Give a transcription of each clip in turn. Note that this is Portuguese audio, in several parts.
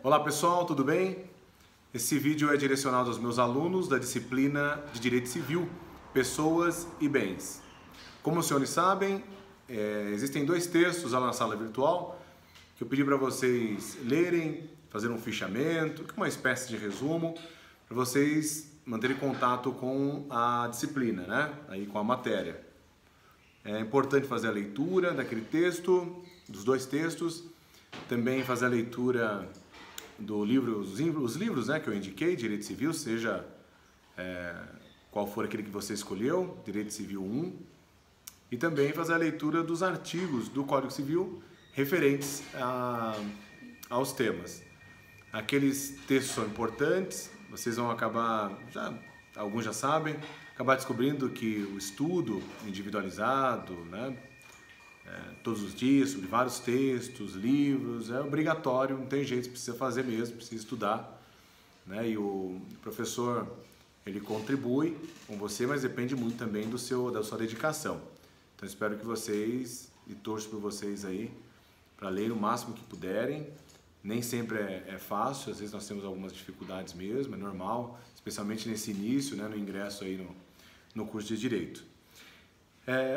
Olá pessoal, tudo bem? Esse vídeo é direcionado aos meus alunos da disciplina de Direito Civil, Pessoas e Bens. Como os senhores sabem, existem dois textos lá na sala virtual que eu pedi para vocês lerem, fazer um fichamento, uma espécie de resumo, para vocês manterem contato com a disciplina, né? Aí com a matéria. É importante fazer a leitura daquele texto, dos dois textos, também fazer a leitura do livro, os livros, né, que eu indiquei, Direito Civil, seja qual for aquele que você escolheu, Direito Civil 1, e também fazer a leitura dos artigos do Código Civil referentes aos temas. Aqueles textos são importantes, vocês vão acabar, alguns já sabem, acabar descobrindo que o estudo individualizado, né, todos os dias, sobre vários textos, livros, é obrigatório, não tem jeito, precisa fazer mesmo, precisa estudar, né? E o professor, ele contribui com você, mas depende muito também da sua dedicação. Então espero que vocês, e torço por vocês aí, para ler o máximo que puderem. Nem sempre é fácil, às vezes nós temos algumas dificuldades mesmo, é normal, especialmente nesse início, né, no ingresso aí no curso de Direito.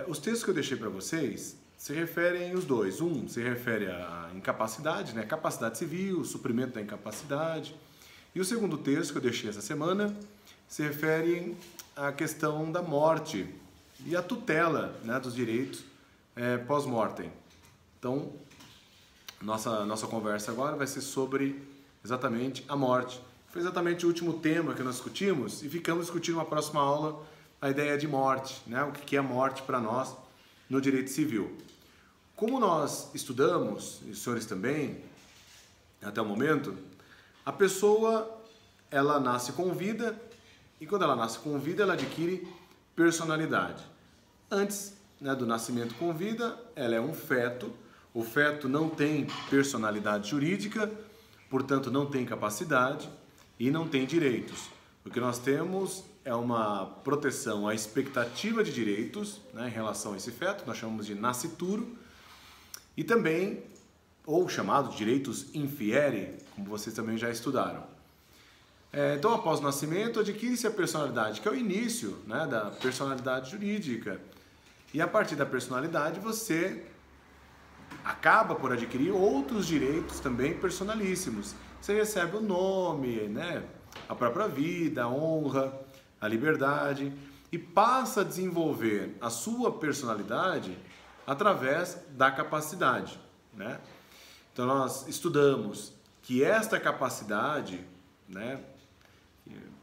Os textos que eu deixei para vocês se referem os dois. Um se refere à incapacidade, né? Capacidade civil, suprimento da incapacidade. E o segundo texto que eu deixei essa semana se refere à questão da morte e à tutela, né, dos direitos pós-mortem. Então, nossa conversa agora vai ser sobre exatamente a morte. Foi exatamente o último tema que nós discutimos e ficamos discutindo na próxima aula a ideia de morte, né? O que é a morte para nós no direito civil. Como nós estudamos, e os senhores também, até o momento, a pessoa, ela nasce com vida e quando ela nasce com vida, ela adquire personalidade. Antes, né, do nascimento com vida, ela é um feto. O feto não tem personalidade jurídica, portanto não tem capacidade e não tem direitos. O que nós temos é uma proteção à expectativa de direitos, né, em relação a esse feto, nós chamamos de nascituro, e também, ou chamado de direitos in fieri, como vocês também já estudaram. Então, após o nascimento, adquire-se a personalidade, que é o início, né, da personalidade jurídica. E a partir da personalidade, você acaba por adquirir outros direitos também personalíssimos. Você recebe o nome, né, a própria vida, a honra, a liberdade, e passa a desenvolver a sua personalidade através da capacidade, né? Então nós estudamos que esta capacidade, né,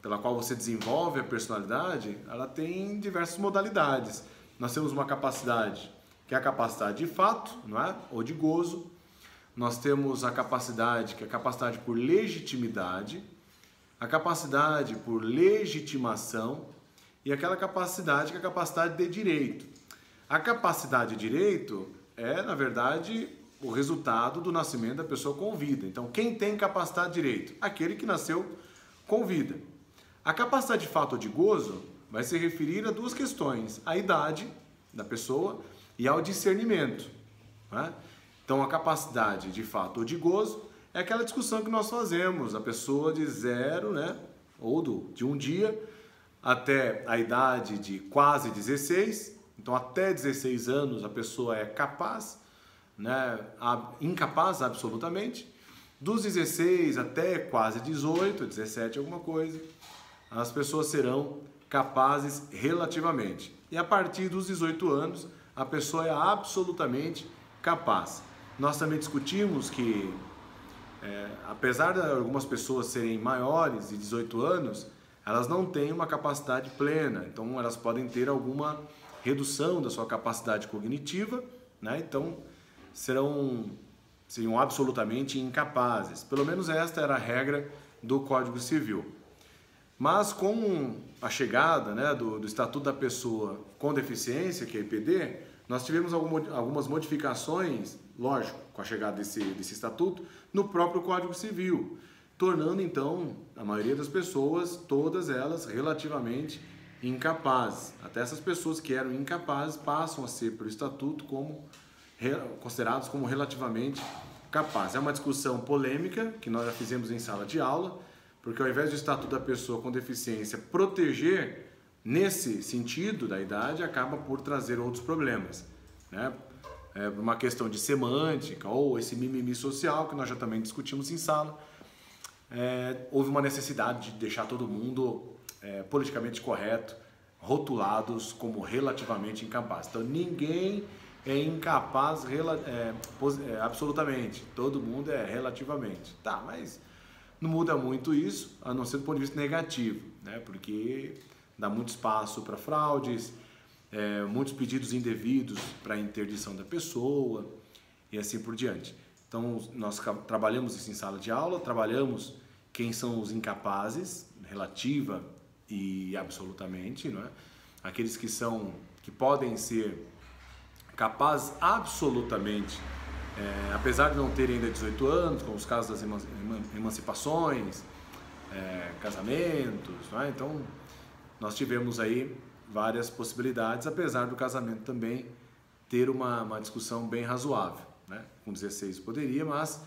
pela qual você desenvolve a personalidade, ela tem diversas modalidades. Nós temos uma capacidade que é a capacidade de fato, não é? Ou de gozo. Nós temos a capacidade que é a capacidade por legitimidade, a capacidade por legitimação e aquela capacidade que é a capacidade de direito. A capacidade de direito é, na verdade, o resultado do nascimento da pessoa com vida. Então, quem tem capacidade de direito? Aquele que nasceu com vida. A capacidade de fato ou de gozo vai se referir a duas questões: a idade da pessoa e ao discernimento, né? Então, a capacidade de fato ou de gozo é aquela discussão que nós fazemos, a pessoa de 0, né, ou de um dia até a idade de quase 16, então até 16 anos a pessoa é capaz, né, incapaz absolutamente. Dos 16 até quase 18, 17 alguma coisa, as pessoas serão capazes relativamente. E a partir dos 18 anos, a pessoa é absolutamente capaz. Nós também discutimos que, apesar de algumas pessoas serem maiores de 18 anos, elas não têm uma capacidade plena, então elas podem ter alguma redução da sua capacidade cognitiva, né? Então seriam absolutamente incapazes. Pelo menos esta era a regra do Código Civil. Mas com a chegada, né, do Estatuto da Pessoa com Deficiência, que é IPD, nós tivemos algumas modificações, lógico, com a chegada desse estatuto, no próprio Código Civil, tornando então a maioria das pessoas, todas elas, relativamente incapazes. Até essas pessoas que eram incapazes passam a ser, pelo estatuto, considerados como relativamente capaz. É uma discussão polêmica que nós já fizemos em sala de aula, porque ao invés do Estatuto da Pessoa com Deficiência proteger nesse sentido da idade, acaba por trazer outros problemas, né? Uma questão de semântica ou esse mimimi social que nós já também discutimos em sala. Houve uma necessidade de deixar todo mundo politicamente correto, rotulados como relativamente incapaz. Então ninguém é incapaz absolutamente, todo mundo é relativamente. Tá, mas não muda muito isso, a não ser do ponto de vista negativo, né? Porque dá muito espaço para fraudes, muitos pedidos indevidos para interdição da pessoa e assim por diante. Então nós trabalhamos isso em sala de aula, trabalhamos quem são os incapazes, relativa e absolutamente, não é? Aqueles que podem ser capazes absolutamente, apesar de não terem ainda 18 anos, como os casos das emancipações, casamentos, não é? Então nós tivemos aí várias possibilidades, apesar do casamento também ter uma discussão bem razoável, né? Com 16 poderia, mas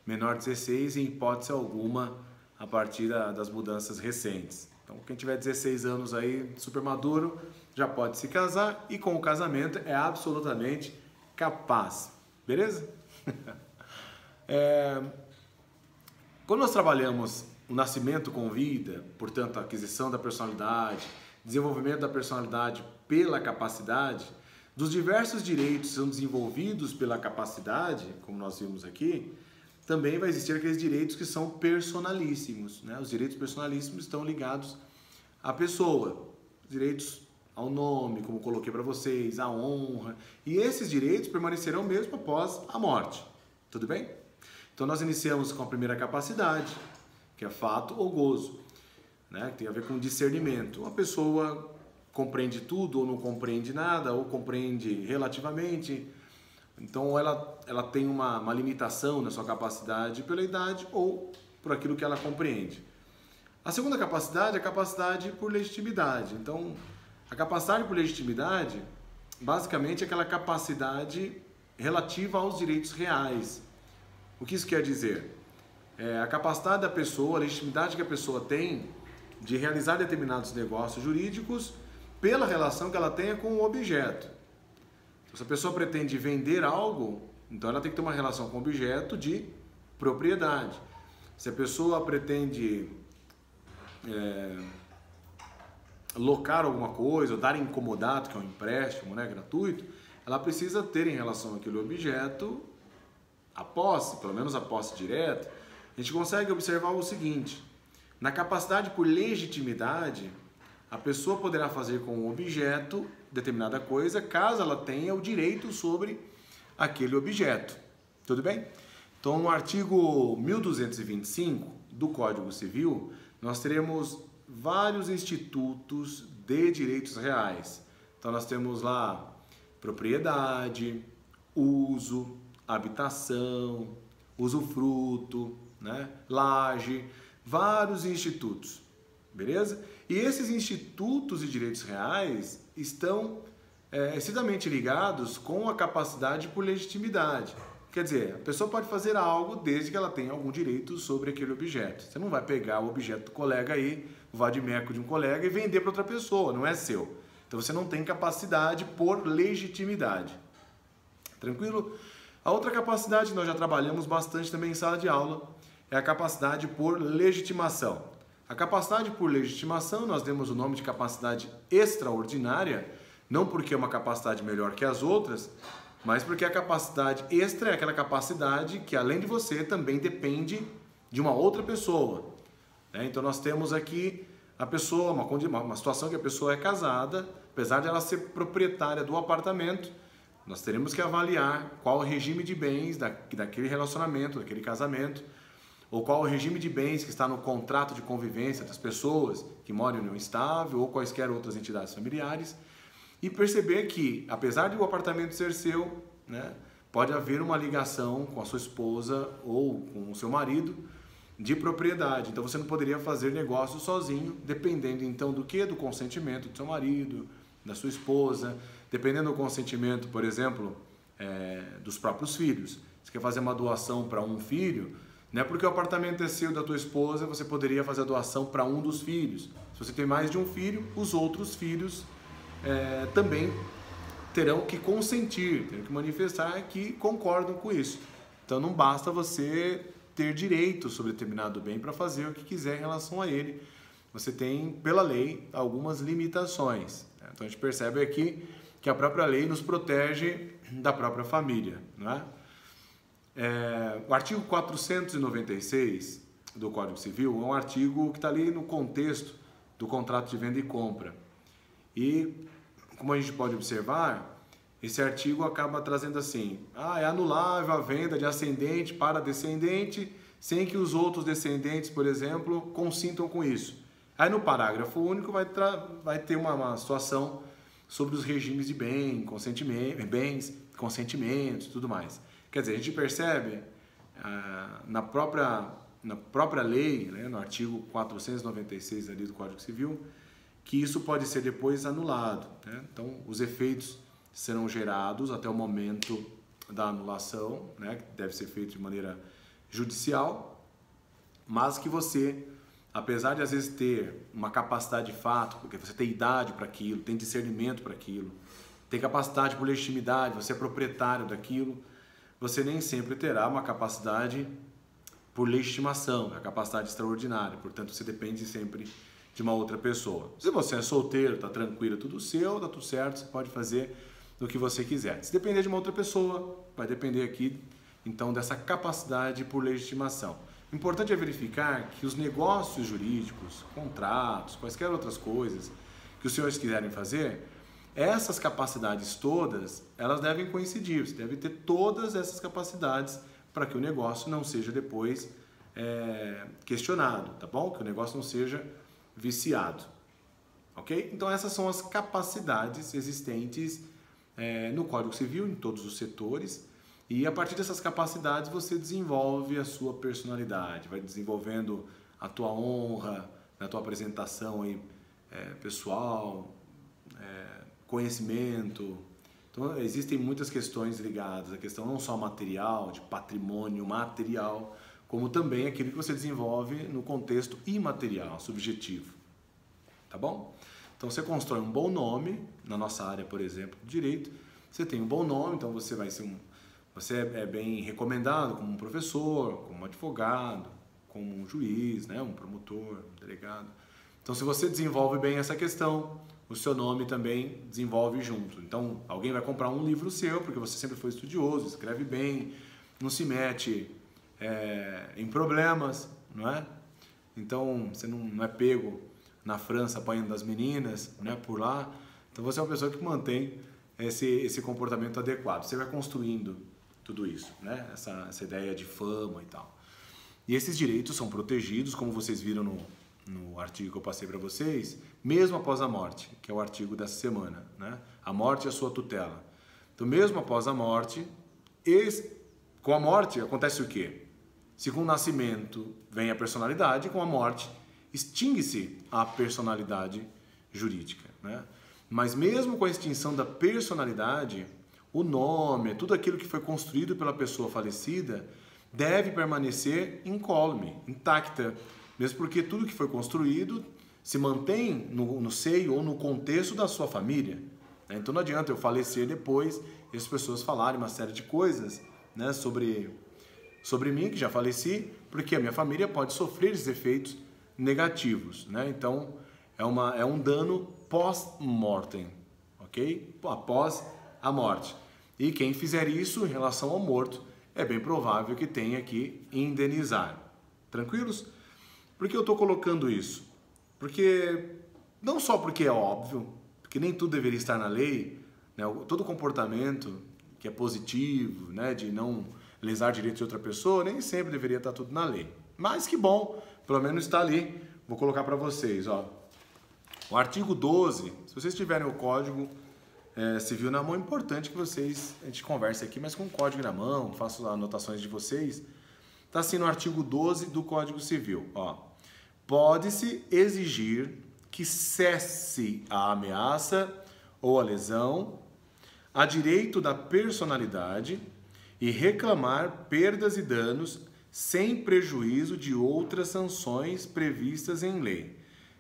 menor de 16 em hipótese alguma a partir das mudanças recentes. Então quem tiver 16 anos aí, super maduro, já pode se casar e com o casamento é absolutamente capaz, beleza? Quando nós trabalhamos o nascimento com vida, portanto a aquisição da personalidade, desenvolvimento da personalidade pela capacidade, dos diversos direitos que são desenvolvidos pela capacidade, como nós vimos aqui, também vai existir aqueles direitos que são personalíssimos, né? Os direitos personalíssimos estão ligados à pessoa, direitos ao nome, como coloquei para vocês, à honra, e esses direitos permanecerão mesmo após a morte, tudo bem? Então nós iniciamos com a primeira capacidade, que é fato ou gozo, né? Que tem a ver com discernimento. Uma pessoa compreende tudo ou não compreende nada, ou compreende relativamente. Então ela tem uma limitação na sua capacidade pela idade ou por aquilo que ela compreende. A segunda capacidade é a capacidade por legitimidade. Então a capacidade por legitimidade basicamente é aquela capacidade relativa aos direitos reais. O que isso quer dizer? A capacidade da pessoa, a legitimidade que a pessoa tem de realizar determinados negócios jurídicos pela relação que ela tenha com o objeto. Se a pessoa pretende vender algo, então ela tem que ter uma relação com o objeto de propriedade. Se a pessoa pretende locar alguma coisa, ou dar incomodato, que é um empréstimo, né, gratuito, ela precisa ter em relação àquele objeto a posse, pelo menos a posse direta. A gente consegue observar o seguinte: na capacidade por legitimidade, a pessoa poderá fazer com o objeto determinada coisa, caso ela tenha o direito sobre aquele objeto. Tudo bem? Então, no artigo 1225 do Código Civil, nós teremos vários institutos de direitos reais. Então, nós temos lá propriedade, uso, habitação, usufruto, né? Laje, vários institutos. Beleza? E esses institutos de direitos reais estão estritamente ligados com a capacidade por legitimidade. Quer dizer, a pessoa pode fazer algo desde que ela tenha algum direito sobre aquele objeto. Você não vai pegar o objeto do colega aí, o vadimeco de um colega, e vender para outra pessoa, não é seu. Então você não tem capacidade por legitimidade. Tranquilo? A outra capacidade que nós já trabalhamos bastante também em sala de aula é a capacidade por legitimação. A capacidade por legitimação, nós demos o nome de capacidade extraordinária, não porque é uma capacidade melhor que as outras, mas porque a capacidade extra é aquela capacidade que, além de você, também depende de uma outra pessoa. Então nós temos aqui a pessoa, uma situação que a pessoa é casada, apesar de ela ser proprietária do apartamento, nós teremos que avaliar qual o regime de bens daquele relacionamento, daquele casamento, ou qual o regime de bens que está no contrato de convivência das pessoas que moram em união estável ou quaisquer outras entidades familiares, e perceber que, apesar de o apartamento ser seu, né, pode haver uma ligação com a sua esposa ou com o seu marido de propriedade. Então você não poderia fazer negócio sozinho, dependendo então do que? Do consentimento do seu marido, da sua esposa, dependendo do consentimento, por exemplo, dos próprios filhos. você quer fazer uma doação para um filho, não é porque o apartamento é seu da tua esposa, você poderia fazer a doação para um dos filhos. Se você tem mais de um filho, os outros filhos também terão que consentir, terão que manifestar que concordam com isso. Então não basta você ter direito sobre determinado bem para fazer o que quiser em relação a ele. Você tem, pela lei, algumas limitações. Então a gente percebe aqui que a própria lei nos protege da própria família, não é? O artigo 496 do Código Civil é um artigo que está ali no contexto do contrato de venda e compra. E, como a gente pode observar, esse artigo acaba trazendo assim, é anulável a venda de ascendente para descendente, sem que os outros descendentes, por exemplo, consintam com isso. Aí no parágrafo único vai ter uma situação sobre os regimes de bens, consentimentos e tudo mais. Quer dizer, a gente percebe na própria lei, né, no artigo 496 ali do Código Civil, que isso pode ser depois anulado, né? Então, os efeitos serão gerados até o momento da anulação, né, que deve ser feito de maneira judicial, mas que você, apesar de às vezes ter uma capacidade de fato, porque você tem idade para aquilo, tem discernimento para aquilo, tem capacidade por legitimidade, você é proprietário daquilo, você nem sempre terá uma capacidade por legitimação, a capacidade extraordinária, portanto você depende sempre de uma outra pessoa. Se você é solteiro, está tranquilo, tudo seu, está tudo certo, você pode fazer do que você quiser. Se depender de uma outra pessoa, vai depender aqui então dessa capacidade por legitimação. O importante é verificar que os negócios jurídicos, contratos, quaisquer outras coisas que os senhores quiserem fazer, essas capacidades todas, elas devem coincidir, você deve ter todas essas capacidades para que o negócio não seja depois questionado, tá bom? Que o negócio não seja viciado, ok? Então essas são as capacidades existentes no Código Civil, em todos os setores, e a partir dessas capacidades você desenvolve a sua personalidade, vai desenvolvendo a tua honra, a tua apresentação aí, pessoal, conhecimento. Então existem muitas questões ligadas à questão não só material, de patrimônio material, como também aquilo que você desenvolve no contexto imaterial, subjetivo. Tá bom? Então você constrói um bom nome, na nossa área, por exemplo, do direito, você tem um bom nome, então você vai ser você é bem recomendado como um professor, como um advogado, como um juiz, né? Um promotor, um delegado. Então se você desenvolve bem essa questão, o seu nome também desenvolve junto. Então alguém vai comprar um livro seu, porque você sempre foi estudioso, escreve bem, não se mete em problemas, não é? Então você não é pego na França apanhando das meninas, né, por lá. Então você é uma pessoa que mantém esse comportamento adequado. Você vai construindo tudo isso, né? Essa ideia de fama e tal. E esses direitos são protegidos, como vocês viram no artigo que eu passei para vocês, mesmo após a morte, que é o artigo dessa semana, né? A morte é a sua tutela. Então, mesmo após a morte, com a morte acontece o quê? Se com o nascimento vem a personalidade, com a morte extingue-se a personalidade jurídica, né? Mas mesmo com a extinção da personalidade, o nome, tudo aquilo que foi construído pela pessoa falecida, deve permanecer incólume, intacta, mesmo porque tudo que foi construído se mantém no seio ou no contexto da sua família, né? Então não adianta eu falecer depois e as pessoas falarem uma série de coisas, né, sobre mim, que já faleci, porque a minha família pode sofrer esses efeitos negativos, né? Então é um dano pós-mortem, ok? Após a morte. E quem fizer isso em relação ao morto, é bem provável que tenha que indenizar. Tranquilos? Por que eu estou colocando isso? Porque, não só porque é óbvio, porque nem tudo deveria estar na lei, né? Todo comportamento que é positivo, né, de não lesar direitos de outra pessoa, nem sempre deveria estar tudo na lei. Mas que bom, pelo menos está ali. Vou colocar para vocês, ó. O artigo 12, se vocês tiverem o Código Civil na mão, é importante que a gente converse aqui, mas com o código na mão, faço anotações de vocês. Está assim no artigo 12 do Código Civil, ó. Pode-se exigir que cesse a ameaça ou a lesão a direito da personalidade e reclamar perdas e danos sem prejuízo de outras sanções previstas em lei.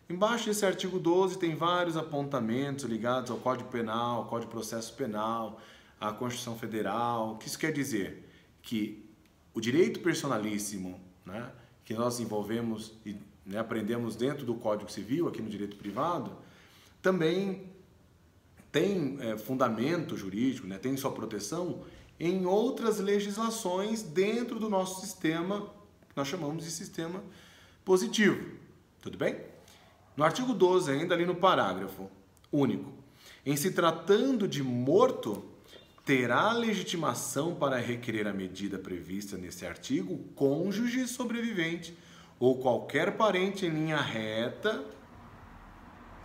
Embaixo desse artigo 12 tem vários apontamentos ligados ao Código Penal, ao Código de Processo Penal, à Constituição Federal. O que isso quer dizer? Que o direito personalíssimo, né, que nós desenvolvemos e aprendemos dentro do Código Civil, aqui no direito privado, também tem fundamento jurídico, né, tem sua proteção em outras legislações dentro do nosso sistema, que nós chamamos de sistema positivo. Tudo bem? No artigo 12, ainda ali no parágrafo único, em se tratando de morto, terá legitimação para requerer a medida prevista nesse artigo o cônjuge sobrevivente ou qualquer parente em linha reta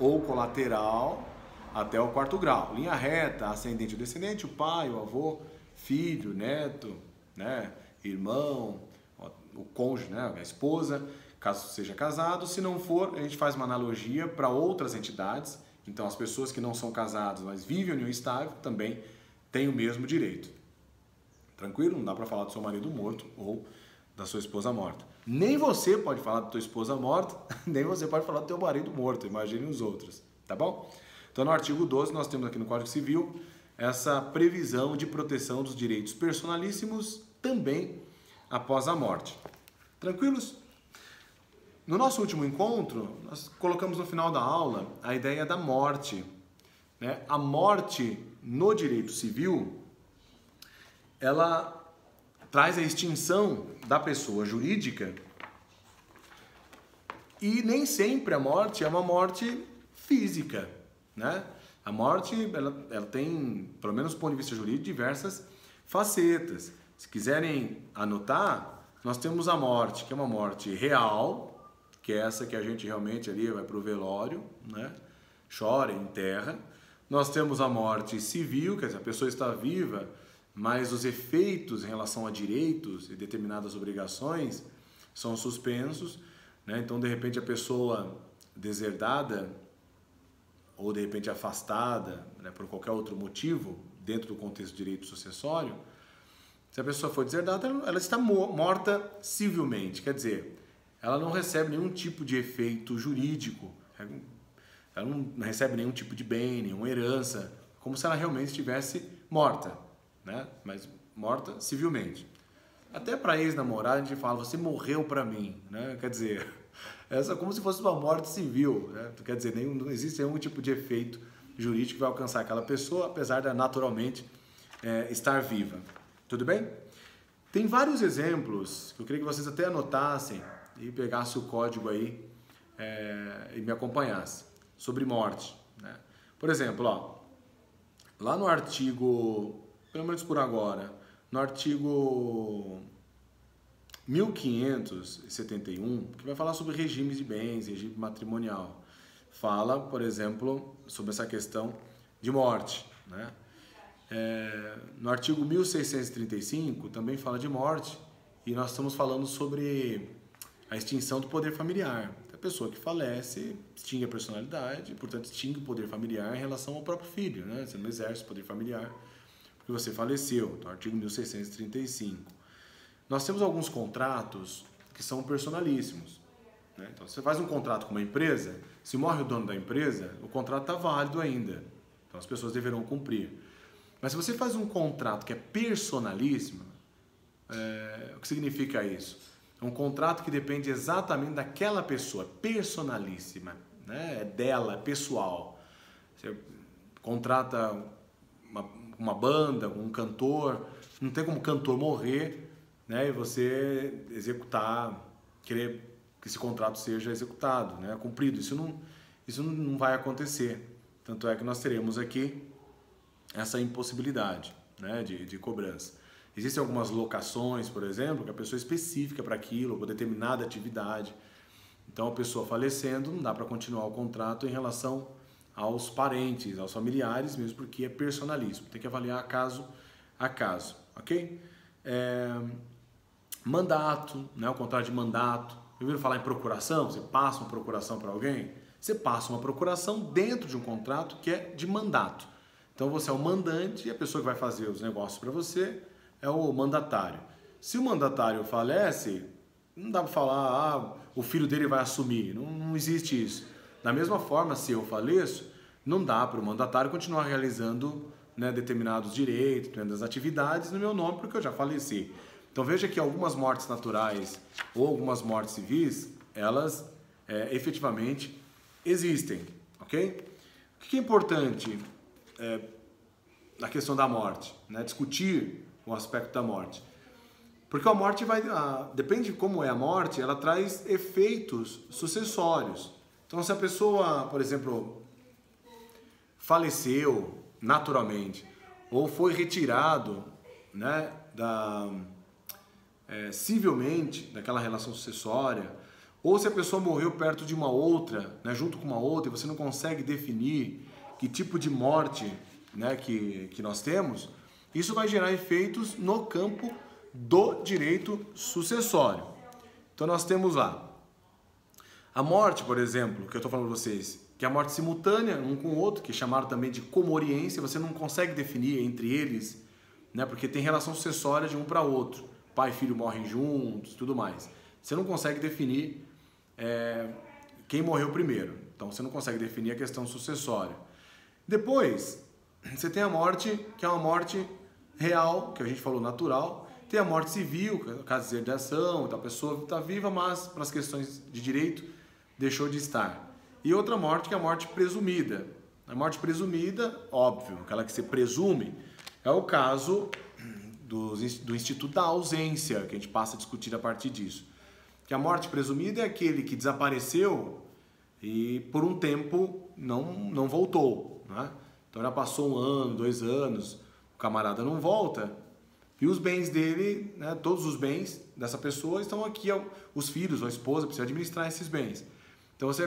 ou colateral até o 4º grau. Linha reta, ascendente ou descendente, o pai, o avô, filho, neto, né, irmão, o cônjuge, né, a esposa, caso seja casado. Se não for, a gente faz uma analogia para outras entidades. Então, as pessoas que não são casadas, mas vivem em união estável, também têm o mesmo direito. Tranquilo? Não dá para falar do seu marido morto ou da sua esposa morta. Nem você pode falar da tua esposa morta, nem você pode falar do teu marido morto. Imagine os outros, tá bom? Então, no artigo 12, nós temos aqui no Código Civil essa previsão de proteção dos direitos personalíssimos também após a morte. Tranquilos? No nosso último encontro, nós colocamos no final da aula a ideia da morte, né? A morte no direito civil, ela traz a extinção da pessoa jurídica e nem sempre a morte é uma morte física, né? A morte, ela tem, pelo menos do ponto de vista jurídico, diversas facetas. Se quiserem anotar, nós temos a morte, que é uma morte real, que é essa que a gente realmente ali vai para o velório, né? Chora, enterra. Nós temos a morte civil, quer dizer, a pessoa está viva, mas os efeitos em relação a direitos e determinadas obrigações são suspensos, né? Então, de repente, a pessoa deserdada ou, de repente, afastada, né, por qualquer outro motivo, dentro do contexto de direito sucessório, se a pessoa for deserdada, ela está morta civilmente, quer dizer, ela não recebe nenhum tipo de efeito jurídico, ela não recebe nenhum tipo de bem, nenhuma herança, como se ela realmente estivesse morta, né? Mas morta civilmente. Até para ex-namorada a gente fala, você morreu para mim, né? Quer dizer, essa é como se fosse uma morte civil, né? Quer dizer, não existe nenhum tipo de efeito jurídico que vai alcançar aquela pessoa, apesar de naturalmente estar viva. Tudo bem? Tem vários exemplos que eu queria que vocês até anotassem e pegassem o código aí e me acompanhassem sobre morte, né? Por exemplo, ó, lá no artigo, pelo menos por agora, no artigo 1571, que vai falar sobre regimes de bens, regime matrimonial, fala, por exemplo, sobre essa questão de morte, né? No artigo 1635 também fala de morte e nós estamos falando sobre a extinção do poder familiar. A pessoa que falece extingue a personalidade, portanto extingue o poder familiar em relação ao próprio filho, né? Você não exerce o poder familiar porque você faleceu. Então, artigo 1635. Nós temos alguns contratos que são personalíssimos, né? Então, você faz um contrato com uma empresa, se morre o dono da empresa, o contrato está válido ainda. Então, as pessoas deverão cumprir. Mas se você faz um contrato que é personalíssimo, o que significa isso? É um contrato que depende exatamente daquela pessoa, personalíssima, né? É dela, é pessoal. Você contrata uma banda, um cantor, não tem como o cantor morrer, né? E você executar, querer que esse contrato seja executado, né? Cumprido. Isso não vai acontecer. Tanto é que nós teremos aqui essa impossibilidade, né, de cobrança. Existem algumas locações, por exemplo, que a pessoa é específica para aquilo, para determinada atividade. Então, a pessoa falecendo, não dá para continuar o contrato em relação aos parentes, aos familiares, mesmo porque é personalíssimo. Tem que avaliar caso a caso, ok? Mandato, né, o contrato de mandato. Eu ouviram falar em procuração? Você passa uma procuração para alguém? Você passa uma procuração dentro de um contrato que é de mandato. Então, você é o mandante e a pessoa que vai fazer os negócios para você é o mandatário. Se o mandatário falece, não dá para falar, o filho dele vai assumir. Não existe isso. Da mesma forma, se eu faleço, não dá para o mandatário continuar realizando, né, determinados direitos, determinadas atividades no meu nome, porque eu já faleci. Então veja que algumas mortes naturais ou algumas mortes civis, elas efetivamente existem, ok? O que é importante na questão da morte, né? Discutir o aspecto da morte. Porque a morte depende de como é a morte, ela traz efeitos sucessórios. Então se a pessoa, por exemplo, faleceu naturalmente ou foi retirado, né, civilmente daquela relação sucessória, ou se a pessoa morreu perto de uma outra, né, junto com uma outra, e você não consegue definir que tipo de morte, né, que nós temos, isso vai gerar efeitos no campo do direito sucessório. Então nós temos lá a morte, por exemplo, que eu estou falando para vocês, que é a morte simultânea, um com o outro, que é chamado também de comoriência, você não consegue definir entre eles, né, porque tem relação sucessória de um para outro. Pai e filho morrem juntos, tudo mais. Você não consegue definir quem morreu primeiro. Então você não consegue definir a questão sucessória. Depois, você tem a morte, que é uma morte real, que a gente falou natural. Tem a morte civil, que é o caso de herdação, a pessoa está viva, mas para as questões de direito deixou de estar. E outra morte, que é a morte presumida. A morte presumida, óbvio, aquela que se presume, é o caso do Instituto da Ausência, que a gente passa a discutir a partir disso. Que a morte presumida é aquele que desapareceu e por um tempo não voltou, né? Então já passou 1 ano, 2 anos, o camarada não volta e os bens dele, né, todos os bens dessa pessoa estão aqui, os filhos ou a esposa precisam administrar esses bens. Então você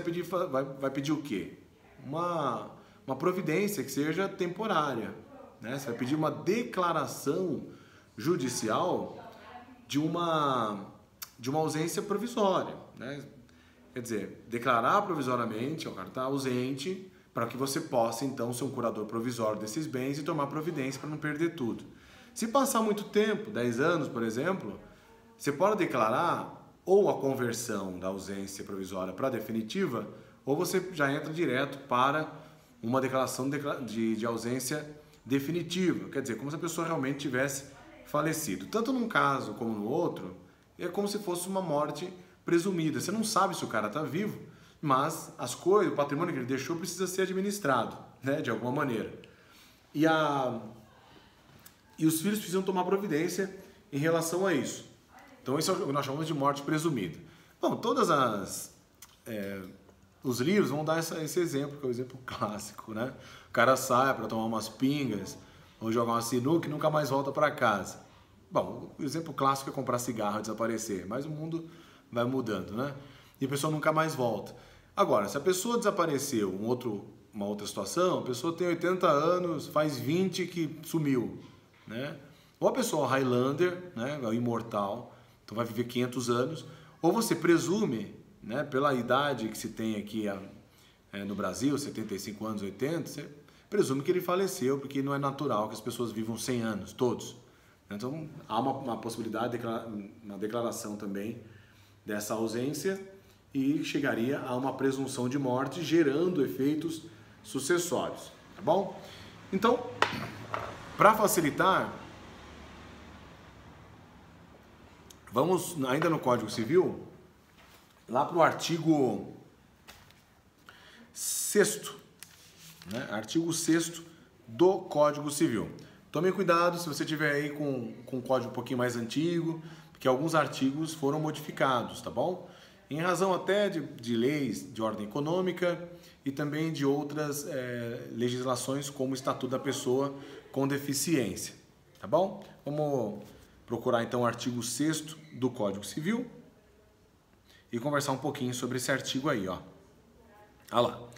vai pedir o quê? Uma providência que seja temporária, né? Você vai pedir uma declaração judicial de uma ausência provisória, né? Quer dizer, declarar provisoriamente, o cara está ausente, para que você possa então ser um curador provisório desses bens e tomar providência para não perder tudo. Se passar muito tempo, 10 anos, por exemplo, você pode declarar ou a conversão da ausência provisória para definitiva, ou você já entra direto para uma declaração de ausência definitiva. Quer dizer, como se a pessoa realmente tivesse falecido. Tanto num caso como no outro, é como se fosse uma morte presumida. Você não sabe se o cara está vivo, mas as coisas, o patrimônio que ele deixou precisa ser administrado, né, de alguma maneira. E os filhos precisam tomar providência em relação a isso. Então isso é o que nós chamamos de morte presumida. Bom, os livros vão dar esse exemplo, que é o exemplo clássico, né? O cara sai para tomar umas pingas ou jogar uma sinuca e nunca mais volta para casa. Bom, o exemplo clássico é comprar cigarro e desaparecer, mas o mundo vai mudando, né? E a pessoa nunca mais volta. Agora, se a pessoa desapareceu, uma outra situação, a pessoa tem 80 anos, faz 20 que sumiu, né? Ou a pessoa Highlander, né, é imortal, então vai viver 500 anos, ou você presume, né, pela idade que se tem aqui no Brasil, 75 anos, 80, você presume que ele faleceu, porque não é natural que as pessoas vivam 100 anos, todos. Então, há uma possibilidade, uma declaração também dessa ausência e chegaria a uma presunção de morte, gerando efeitos sucessórios, tá bom? Então, para facilitar, vamos ainda no Código Civil, lá para o artigo 6º, né? Artigo 6º do Código Civil. Tome cuidado se você tiver aí com um código um pouquinho mais antigo, porque alguns artigos foram modificados, tá bom? Em razão até de leis de ordem econômica e também de outras legislações, como o Estatuto da Pessoa com Deficiência, tá bom? Vamos procurar então o artigo 6º do Código Civil e conversar um pouquinho sobre esse artigo aí, ó. Olha lá.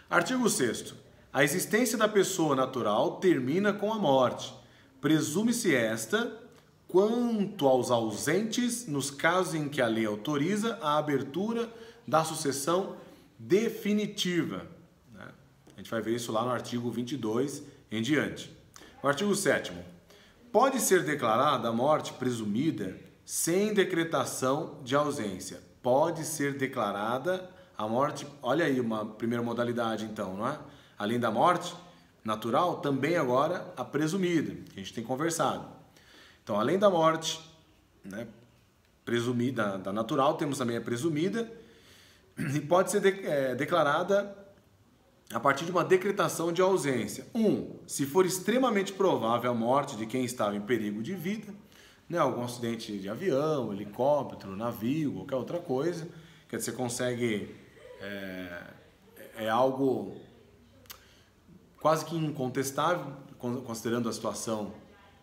Artigo 6º. A existência da pessoa natural termina com a morte. Presume-se esta quanto aos ausentes, nos casos em que a lei autoriza a abertura da sucessão definitiva. A gente vai ver isso lá no artigo 22 em diante. O artigo 7º. pode ser declarada a morte presumida sem decretação de ausência. Pode ser declarada a morte, olha aí uma primeira modalidade então, não é? Além da morte natural, também agora a presumida, que a gente tem conversado. Então, além da morte, né, presumida, da natural, temos também a presumida, e pode ser declarada a partir de uma decretação de ausência. Se for extremamente provável a morte de quem estava em perigo de vida, né, algum acidente de avião, helicóptero, navio, qualquer outra coisa, que você consegue, é algo quase que incontestável, considerando a situação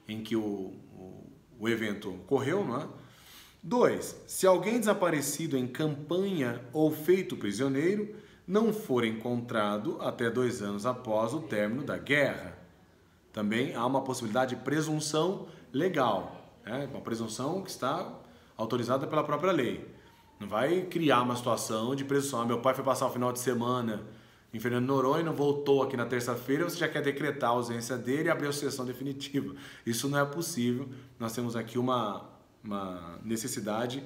em que o evento ocorreu, não é? 2. Se alguém desaparecido em campanha ou feito prisioneiro não for encontrado até 2 anos após o término da guerra. Também há uma possibilidade de presunção legal, né? Uma presunção que está autorizada pela própria lei. Não vai criar uma situação de presunção. Meu pai foi passar o final de semana em Fernando Noronha e não voltou aqui na terça-feira, você já quer decretar a ausência dele e abrir a sucessão definitiva. Isso não é possível. Nós temos aqui uma necessidade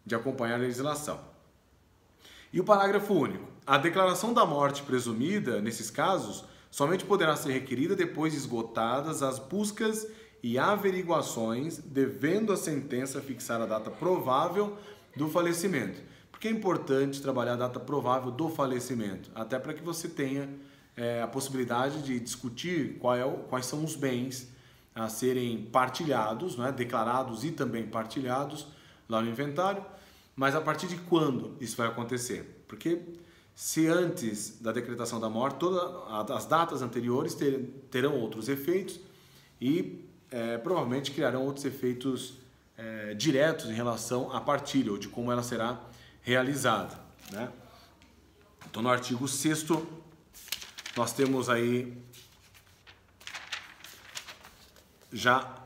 de acompanhar a legislação. E o parágrafo único. A declaração da morte presumida, nesses casos, somente poderá ser requerida depois de esgotadas as buscas e averiguações, devendo a sentença fixar a data provável do falecimento. Por que é importante trabalhar a data provável do falecimento? Até para que você tenha a possibilidade de discutir quais são os bens a serem partilhados, né, declarados e também partilhados lá no inventário, mas a partir de quando isso vai acontecer? Porque se antes da decretação da morte, todas as datas anteriores terão outros efeitos e provavelmente criarão outros efeitos diretos em relação à partilha ou de como ela será realizada, né? Então, no artigo 6º, nós temos aí já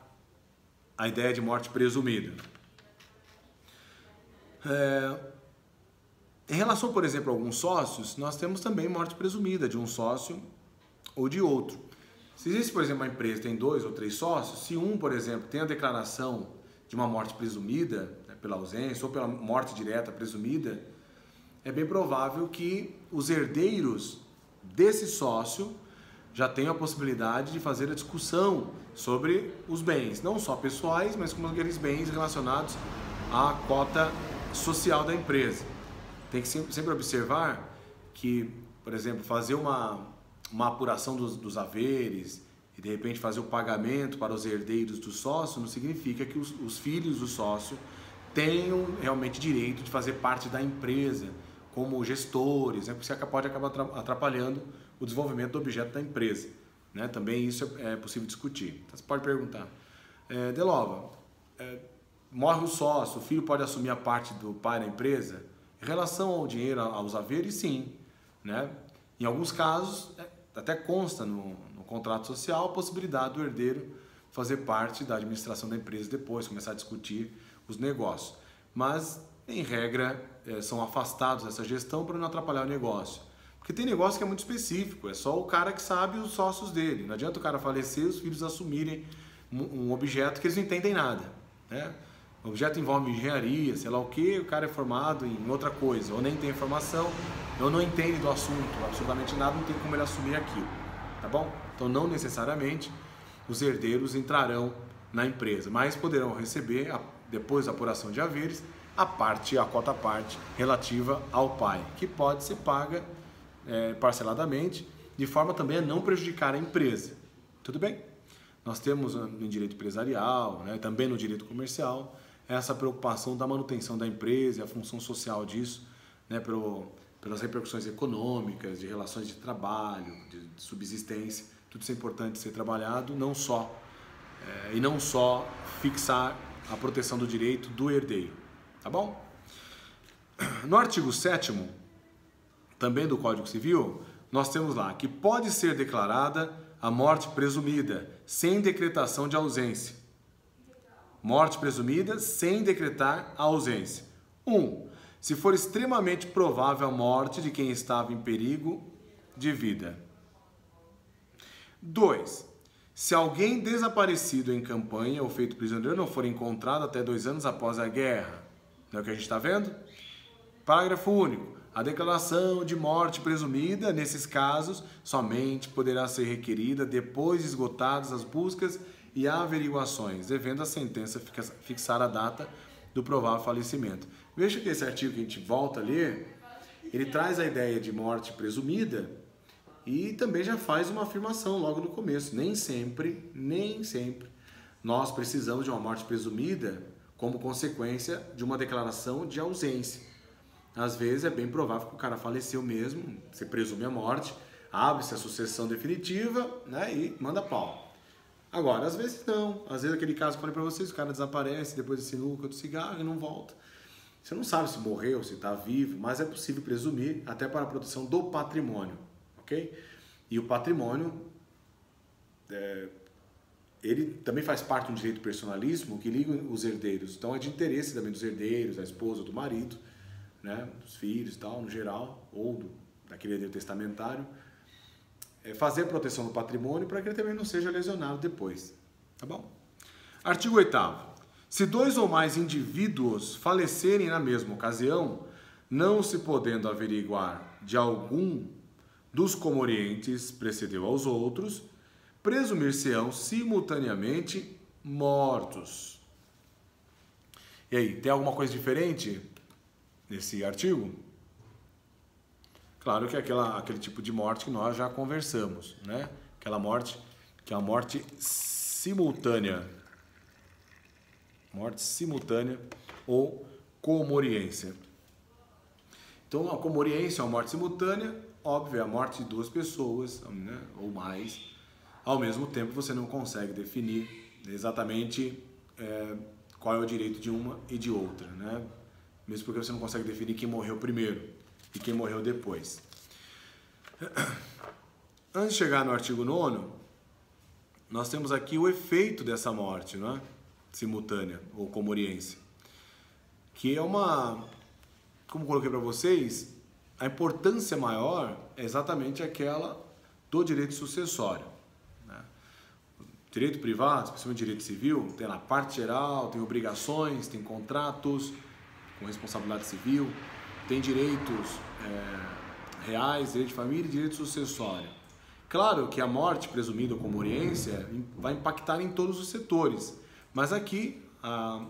a ideia de morte presumida. Em relação, por exemplo, a alguns sócios, nós temos também morte presumida de um sócio ou de outro. Se existe, por exemplo, uma empresa que tem 2 ou 3 sócios, se um, por exemplo, tem a declaração de uma morte presumida, né, pela ausência ou pela morte direta presumida, é bem provável que os herdeiros desse sócio já tenham a possibilidade de fazer a discussão sobre os bens, não só pessoais, mas como aqueles bens relacionados à cota social da empresa. Tem que sempre observar que, por exemplo, fazer uma apuração dos haveres e de repente fazer o pagamento para os herdeiros do sócio não significa que os filhos do sócio tenham realmente direito de fazer parte da empresa como gestores, né? Porque você pode acabar atrapalhando o desenvolvimento do objeto da empresa, né? Também isso é possível discutir. Então você pode perguntar, Delova, morre o sócio, o filho pode assumir a parte do pai na empresa? Em relação ao dinheiro, aos haveres, sim, né? Em alguns casos, até consta no contrato social a possibilidade do herdeiro fazer parte da administração da empresa depois, começar a discutir os negócios. Mas, em regra, são afastados dessa gestão para não atrapalhar o negócio. Porque tem negócio que é muito específico, é só o cara que sabe os sócios dele. Não adianta o cara falecer e os filhos assumirem um objeto que eles não entendem nada, né? O objeto envolve engenharia, sei lá o que, o cara é formado em outra coisa, ou nem tem informação, ou não entende do assunto, absolutamente nada, não tem como ele assumir aquilo, tá bom? Então, não necessariamente os herdeiros entrarão na empresa, mas poderão receber, depois da apuração de haveres, a cota parte relativa ao pai, que pode ser paga parceladamente, de forma também a não prejudicar a empresa. Tudo bem? Nós temos no direito empresarial, né, também no direito comercial, essa preocupação da manutenção da empresa e a função social disso, né, pelas repercussões econômicas, de relações de trabalho, de subsistência. Tudo isso é importante ser trabalhado, e não só fixar a proteção do direito do herdeiro. Tá bom? No artigo 7º, também do Código Civil, nós temos lá que pode ser declarada a morte presumida, sem decretação de ausência. Morte presumida sem decretar a ausência. 1. Se for extremamente provável a morte de quem estava em perigo de vida. 2. Se alguém desaparecido em campanha ou feito prisioneiro não for encontrado até 2 anos após a guerra. Não é o que a gente está vendo? Parágrafo único. A declaração de morte presumida, nesses casos, somente poderá ser requerida depois de esgotadas as buscas e averiguações, devendo a sentença fixar a data do provável falecimento. Veja que esse artigo que a gente volta a ler, ele traz a ideia de morte presumida e também já faz uma afirmação logo no começo. Nem sempre nós precisamos de uma morte presumida como consequência de uma declaração de ausência. Às vezes é bem provável que o cara faleceu mesmo, você presume a morte, abre-se a sucessão definitiva, né, e manda pau. Agora, às vezes não. Às vezes aquele caso que eu falei para vocês, o cara desaparece depois de sinuca, do cigarro e não volta. Você não sabe se morreu, se está vivo, mas é possível presumir até para a proteção do patrimônio, ok? E o patrimônio, ele também faz parte de um direito personalíssimo que liga os herdeiros. Então é de interesse também dos herdeiros, da esposa, do marido, né, dos filhos e tal, no geral, ou daquele herdeiro testamentário, fazer proteção do patrimônio para que ele também não seja lesionado depois, tá bom? Artigo 8º. Se 2 ou mais indivíduos falecerem na mesma ocasião, não se podendo averiguar de algum dos comorientes precedeu aos outros, presumir-se-ão simultaneamente mortos. E aí, tem alguma coisa diferente nesse artigo? Claro que é aquele tipo de morte que nós já conversamos, né? Aquela morte que é a morte simultânea. Morte simultânea ou comoriência. Então, a comoriência é uma morte simultânea, óbvio, é a morte de 2 pessoas, né, ou mais. Ao mesmo tempo, você não consegue definir exatamente qual é o direito de uma e de outra, né? Mesmo porque você não consegue definir quem morreu primeiro e quem morreu depois. Antes de chegar no artigo 9º, nós temos aqui o efeito dessa morte, né, simultânea ou comoriência, que é como coloquei para vocês, a importância maior é exatamente aquela do direito sucessório. Né? Direito privado, especialmente direito civil, tem lá parte geral, tem obrigações, tem contratos com responsabilidade civil, tem direitos reais, direito de família e direito sucessório. Claro que a morte presumida ou comoriência vai impactar em todos os setores, mas aqui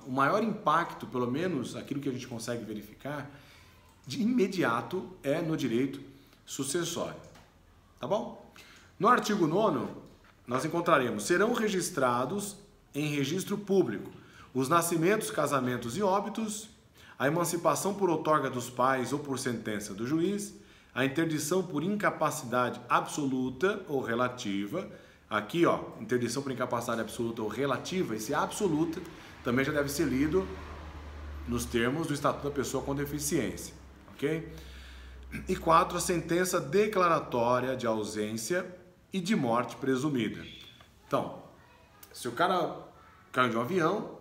o maior impacto, pelo menos aquilo que a gente consegue verificar, de imediato é no direito sucessório. Tá bom? No artigo 9º, nós encontraremos: serão registrados em registro público os nascimentos, casamentos e óbitos, a emancipação por outorga dos pais ou por sentença do juiz, a interdição por incapacidade absoluta ou relativa. Aqui, ó, interdição por incapacidade absoluta ou relativa, esse absoluta também já deve ser lido nos termos do Estatuto da Pessoa com Deficiência, ok? E 4, a sentença declaratória de ausência e de morte presumida. Então, se o cara caiu de um avião,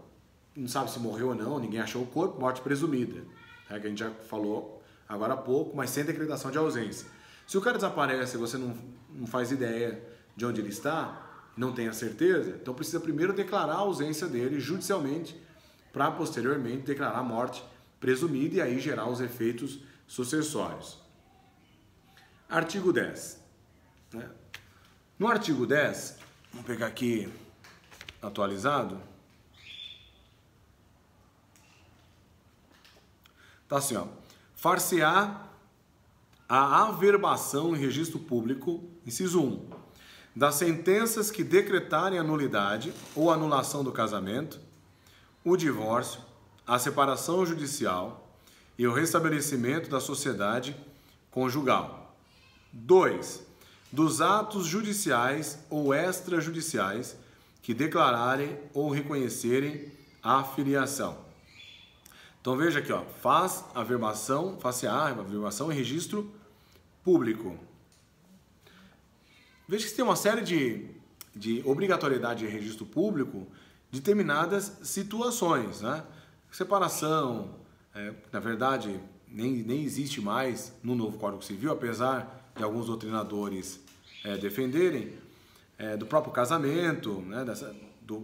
não sabe se morreu ou não, ninguém achou o corpo, morte presumida. É que a gente já falou agora há pouco, mas sem decretação de ausência. Se o cara desaparece e você não faz ideia de onde ele está, não tem a certeza, então precisa primeiro declarar a ausência dele judicialmente para posteriormente declarar a morte presumida e aí gerar os efeitos sucessórios. Artigo 10. Né? No artigo 10, vamos pegar aqui atualizado. Tá assim, ó. Far-se-á a averbação em registro público, inciso 1, das sentenças que decretarem a nulidade ou anulação do casamento, o divórcio, a separação judicial e o restabelecimento da sociedade conjugal. 2. Dos atos judiciais ou extrajudiciais que declararem ou reconhecerem a filiação. Então veja aqui, ó, far-se-á a averbação em registro público. Veja que tem uma série de obrigatoriedade de registro público de determinadas situações, né? Separação, na verdade, nem existe mais no novo Código Civil, apesar de alguns doutrinadores defenderem, do próprio casamento, né,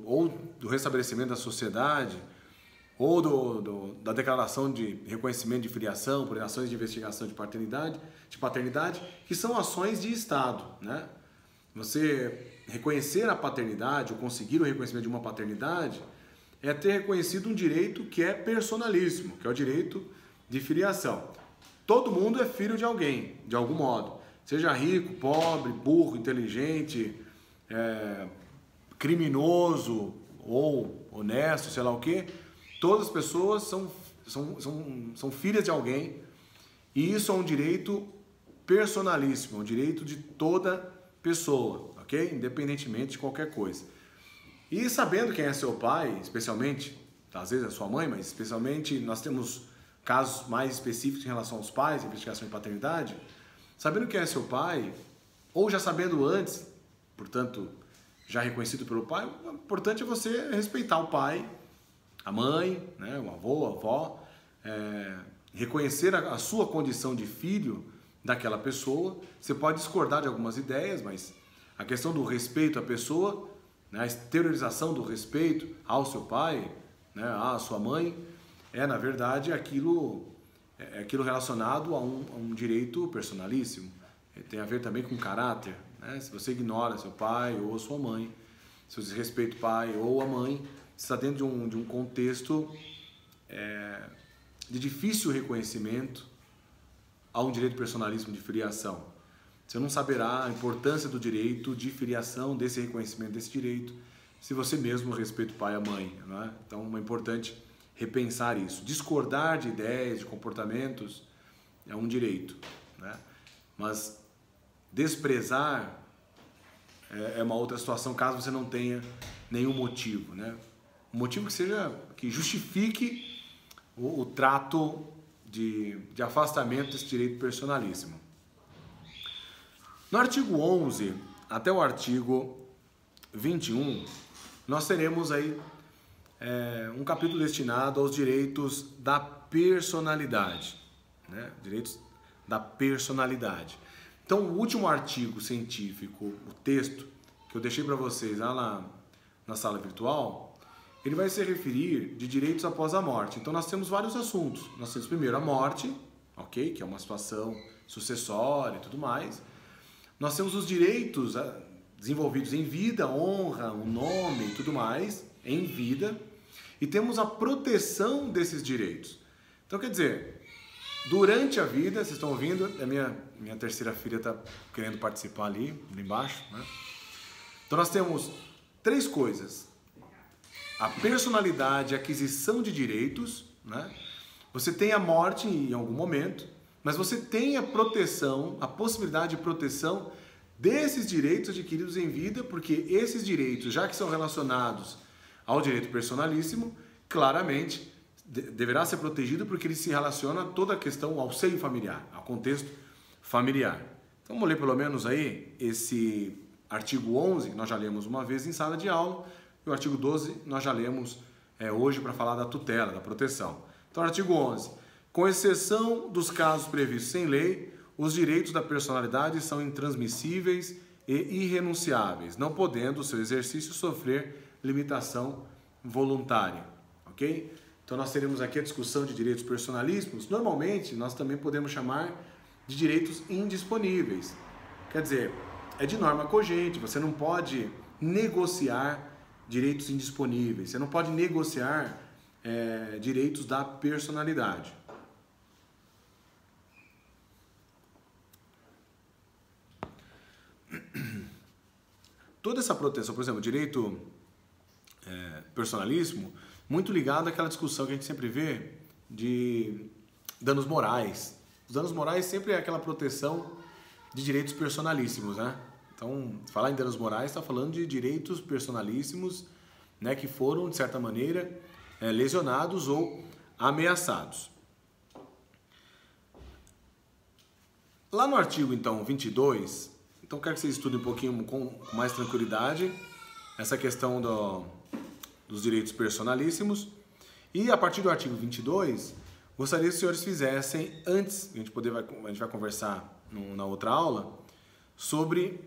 ou do restabelecimento da sociedade, ou da declaração de reconhecimento de filiação por ações de investigação de paternidade, que são ações de Estado, né? Você reconhecer a paternidade ou conseguir o reconhecimento de uma paternidade é ter reconhecido um direito que é personalíssimo, que é o direito de filiação. Todo mundo é filho de alguém, de algum modo. Seja rico, pobre, burro, inteligente, criminoso ou honesto, sei lá o quê. Todas as pessoas são filhas de alguém, e isso é um direito personalíssimo, um direito de toda pessoa, ok? Independentemente de qualquer coisa. E sabendo quem é seu pai, especialmente, às vezes a sua mãe, mas especialmente nós temos casos mais específicos em relação aos pais, investigação de paternidade, sabendo quem é seu pai, ou já sabendo antes, portanto, já reconhecido pelo pai, o importante é você respeitar o pai, a mãe, né, o avô, a avó, reconhecer a sua condição de filho daquela pessoa. Você pode discordar de algumas ideias, mas a questão do respeito à pessoa, né, a exteriorização do respeito ao seu pai, né, à sua mãe, na verdade aquilo relacionado a um direito personalíssimo. Tem a ver também com caráter, né? Se você ignora seu pai ou sua mãe, se você desrespeita o pai ou a mãe, está dentro de um contexto de difícil reconhecimento a um direito personalíssimo de filiação. Você não saberá a importância do direito de filiação, desse reconhecimento desse direito, se você mesmo respeita o pai e a mãe, não é? Então é importante repensar isso. Discordar de ideias, de comportamentos é um direito, né? Mas desprezar é uma outra situação, caso você não tenha nenhum motivo, né? Um motivo que justifique o trato de afastamento desse direito personalíssimo. No artigo 11 até o artigo 21, nós teremos aí um capítulo destinado aos direitos da personalidade, né? Direitos da personalidade. Então, o último artigo científico, o texto que eu deixei para vocês lá na sala virtual, ele vai se referir de direitos após a morte. Então, nós temos vários assuntos. Nós temos primeiro a morte, ok? Que é uma situação sucessória e tudo mais. Nós temos os direitos desenvolvidos em vida, honra, o nome e tudo mais, em vida. E temos a proteção desses direitos. Então, quer dizer, durante a vida, vocês estão ouvindo, a minha terceira filha está querendo participar ali embaixo, né? Então nós temos três coisas: a personalidade, a aquisição de direitos, né? Você tem a morte em algum momento, mas você tem a proteção, a possibilidade de proteção desses direitos adquiridos em vida, porque esses direitos, já que são relacionados ao direito personalíssimo, claramente deverá ser protegido porque ele se relaciona a toda a questão ao seio familiar, ao contexto familiar. Então vamos ler pelo menos aí esse artigo 11, que nós já lemos uma vez em sala de aula, e o artigo 12 nós já lemos hoje para falar da tutela, da proteção. Então artigo 11, com exceção dos casos previstos em lei, os direitos da personalidade são intransmissíveis e irrenunciáveis, não podendo o seu exercício sofrer limitação voluntária, ok? Então nós teremos aqui a discussão de direitos personalíssimos. Normalmente nós também podemos chamar de direitos indisponíveis. Quer dizer, é de norma cogente, você não pode negociar direitos indisponíveis, você não pode negociar direitos da personalidade. Toda essa proteção, por exemplo, direito personalíssimo, muito ligado àquela discussão que a gente sempre vê de danos morais. Os danos morais sempre é aquela proteção de direitos personalíssimos, né? Então, falar em danos morais está falando de direitos personalíssimos, né, que foram, de certa maneira, lesionados ou ameaçados. Lá no artigo, então, 22, então quero que vocês estudem um pouquinho com mais tranquilidade essa questão dos direitos personalíssimos. E a partir do artigo 22, gostaria que os senhores fizessem, antes, a gente vai conversar na outra aula, sobre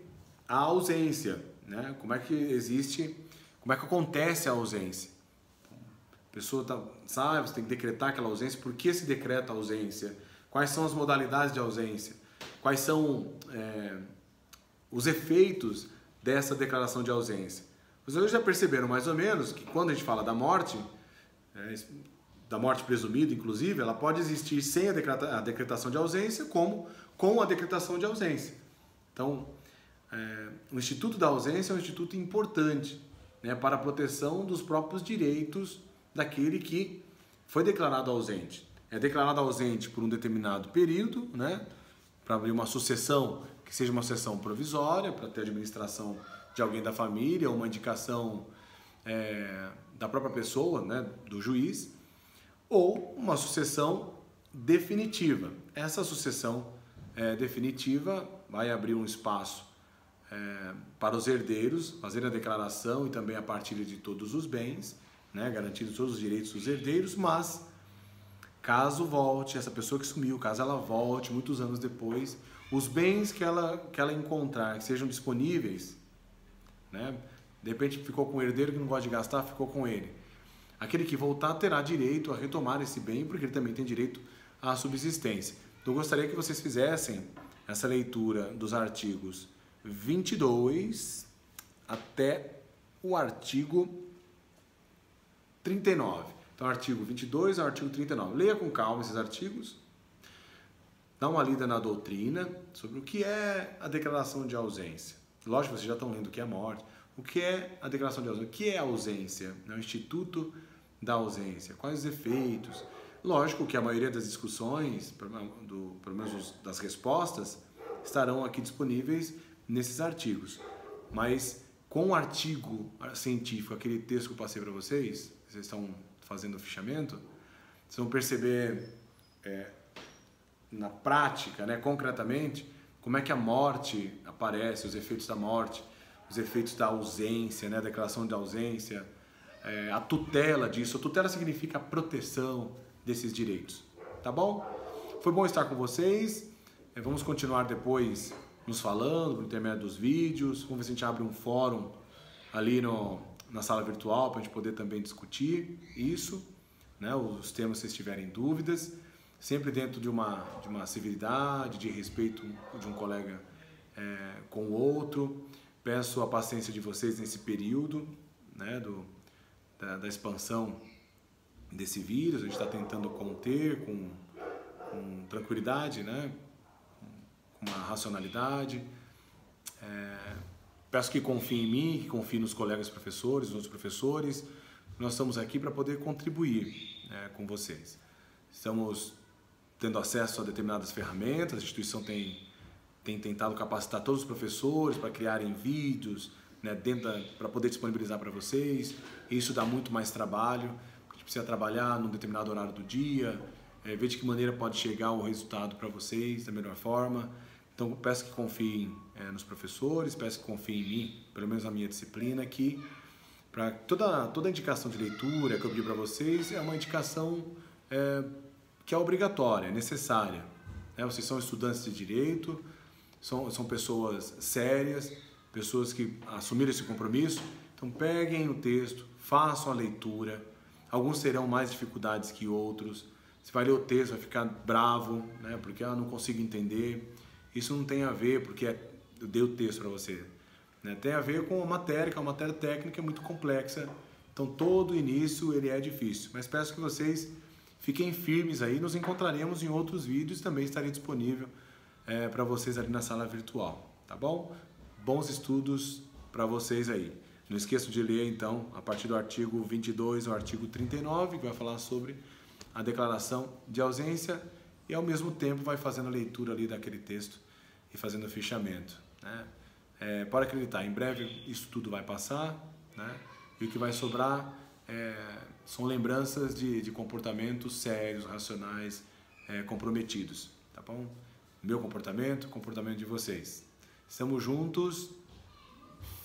a ausência, né? Como é que acontece a ausência? A pessoa sabe, você tem que decretar aquela ausência, por que se decreta a ausência? Quais são as modalidades de ausência? Quais são os efeitos dessa declaração de ausência? Vocês já perceberam mais ou menos que quando a gente fala da morte presumida, inclusive, ela pode existir sem a decretação de ausência, como com a decretação de ausência. Então, o Instituto da Ausência é um instituto importante, né, para a proteção dos próprios direitos daquele que foi declarado ausente. É declarado ausente por um determinado período, né, para abrir uma sucessão que seja uma sucessão provisória, para ter administração de alguém da família, uma indicação da própria pessoa, né, do juiz, ou uma sucessão definitiva. Essa sucessão definitiva vai abrir um espaço para os herdeiros fazerem a declaração e também a partilha de todos os bens, né, garantindo todos os direitos dos herdeiros, mas caso volte, essa pessoa que sumiu, caso ela volte muitos anos depois, os bens que ela encontrar, que sejam disponíveis, né, de repente ficou com um herdeiro que não gosta de gastar, ficou com ele. Aquele que voltar terá direito a retomar esse bem, porque ele também tem direito à subsistência. Então eu gostaria que vocês fizessem essa leitura dos artigos 22 até o artigo 39. Então, artigo 22 ao artigo 39. Leia com calma esses artigos. Dá uma lida na doutrina sobre o que é a declaração de ausência. Lógico, vocês já estão lendo o que é morte. O que é a declaração de ausência? O que é a ausência? O Instituto da Ausência. Quais os efeitos? Lógico que a maioria das discussões, pelo menos das respostas, estarão aqui disponíveis nesses artigos. Mas com o artigo científico, aquele texto que eu passei para vocês estão fazendo o fichamento, vocês vão perceber na prática, né, concretamente, como é que a morte aparece, os efeitos da morte, os efeitos da ausência, né, a declaração de ausência, a tutela disso. A tutela significa a proteção desses direitos, tá bom? Foi bom estar com vocês, vamos continuar depois nos falando por intermédio dos vídeos, vamos ver se a gente abre um fórum ali na sala virtual para a gente poder também discutir isso, né, os temas se tiverem dúvidas, sempre dentro de uma civilidade, de respeito de um colega com o outro. Peço a paciência de vocês nesse período, né, da expansão desse vírus. A gente está tentando conter com tranquilidade, né, com uma racionalidade. Peço que confiem em mim, que confiem nos colegas professores, nos outros professores. Nós estamos aqui para poder contribuir com vocês. Estamos tendo acesso a determinadas ferramentas, a instituição tem tentado capacitar todos os professores para criarem vídeos, né, para poder disponibilizar para vocês. Isso dá muito mais trabalho, porque a gente precisa trabalhar num determinado horário do dia, ver de que maneira pode chegar o resultado para vocês da melhor forma. Então, peço que confiem nos professores, peço que confiem em mim, pelo menos na minha disciplina aqui, para toda indicação de leitura que eu pedi para vocês é uma indicação que é obrigatória, é necessária. Né? Vocês são estudantes de direito, são pessoas sérias, pessoas que assumiram esse compromisso. Então, peguem o texto, façam a leitura. Alguns terão mais dificuldades que outros. Você vai ler o texto, vai ficar bravo, né? Porque não consigo entender. Isso não tem a ver porque eu dei o texto para você, né? Tem a ver com a matéria, que é uma matéria técnica muito complexa. Então, todo início ele é difícil. Mas peço que vocês fiquem firmes aí. Nos encontraremos em outros vídeos. Também estarei disponível para vocês ali na sala virtual, tá bom? Bons estudos para vocês aí. Não esqueçam de ler, então, a partir do artigo 22 ao artigo 39, que vai falar sobre a declaração de ausência, e ao mesmo tempo vai fazendo a leitura ali daquele texto e fazendo o fichamento, né? Pode acreditar, em breve isso tudo vai passar, né? E o que vai sobrar são lembranças de comportamentos sérios, racionais, comprometidos, tá bom? Meu comportamento, comportamento de vocês. Estamos juntos,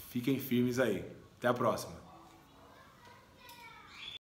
fiquem firmes aí. Até a próxima.